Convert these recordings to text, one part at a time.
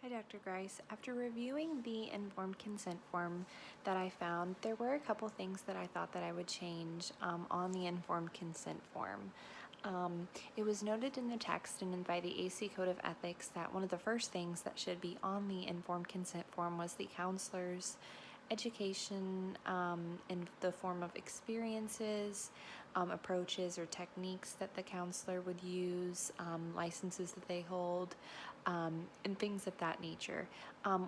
Hi, Dr. Grice. After reviewing the informed consent form that I found, there were a couple things that I thought that I would change on the informed consent form. It was noted in the text and by the AC Code of Ethics that one of the first things that should be on the informed consent form was the counselor's education in the form of experiences, approaches or techniques that the counselor would use, licenses that they hold, and things of that nature,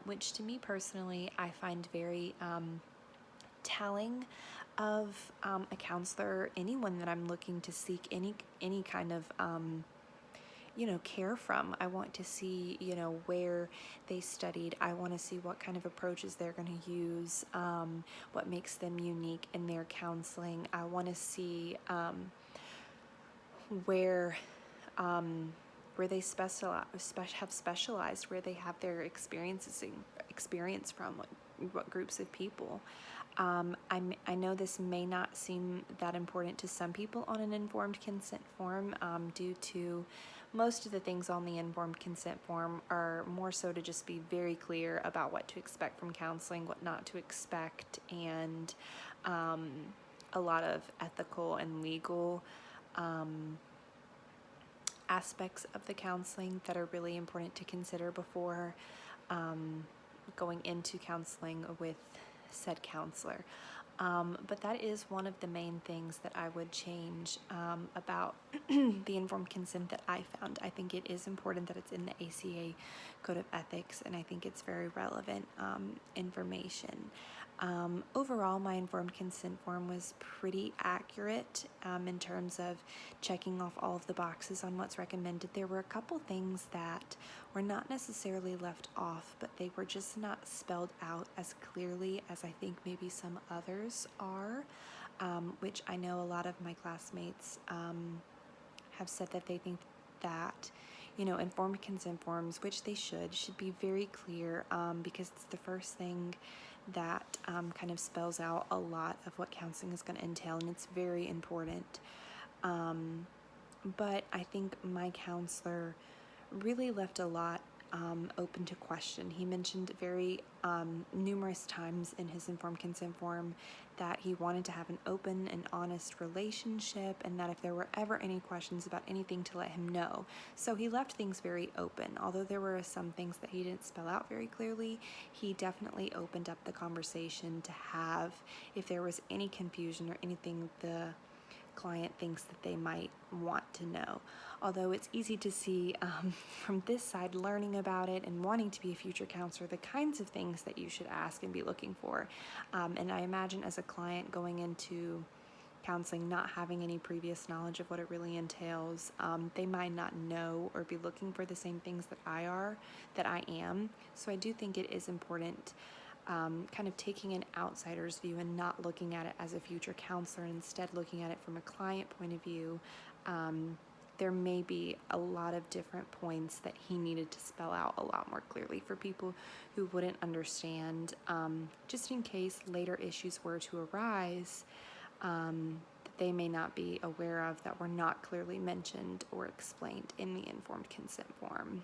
which to me personally I find very telling of a counselor, anyone that I'm looking to seek any kind of care from. I want to see, where they studied. I want to see what kind of approaches they're going to use, what makes them unique in their counseling. I want to see where they have specialized, where they have their experience from, what groups of people. I know this may not seem that important to some people on an informed consent form, due to most of the things on the informed consent form are more so to just be very clear about what to expect from counseling, what not to expect, and a lot of ethical and legal aspects of the counseling that are really important to consider before going into counseling with said counselor. But that is one of the main things that I would change about the informed consent that I found. I think it is important that it's in the ACA Code of Ethics, and I think it's very relevant information. Overall, my informed consent form was pretty accurate in terms of checking off all of the boxes on what's recommended. There were a couple things that were not necessarily left off, but they were just not spelled out as clearly as I think maybe some others are, which I know a lot of my classmates have said that they think that informed consent forms, which they should be very clear, because it's the first thing that kind of spells out a lot of what counseling is going to entail, and it's very important. But I think my counselor really left a lot open to question. He mentioned very numerous times in his informed consent form that he wanted to have an open and honest relationship, and that if there were ever any questions about anything, to let him know. So he left things very open. Although there were some things that he didn't spell out very clearly, he definitely opened up the conversation to have, if there was any confusion or anything the client thinks that they might want to know. Although it's easy to see from this side, learning about it and wanting to be a future counselor, the kinds of things that you should ask and be looking for. And I imagine as a client going into counseling, not having any previous knowledge of what it really entails, they might not know or be looking for the same things that I am. So I do think it is important kind of taking an outsider's view and not looking at it as a future counselor, and instead looking at it from a client point of view. There may be a lot of different points that he needed to spell out a lot more clearly for people who wouldn't understand, just in case later issues were to arise that they may not be aware of, that were not clearly mentioned or explained in the informed consent form,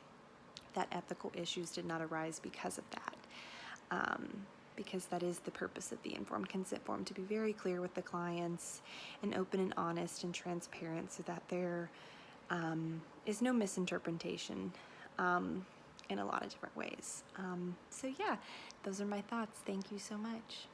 that ethical issues did not arise because of that. Because that is the purpose of the informed consent form, to be very clear with the clients and open and honest and transparent, so that there is no misinterpretation in a lot of different ways. So yeah, those are my thoughts. Thank you so much.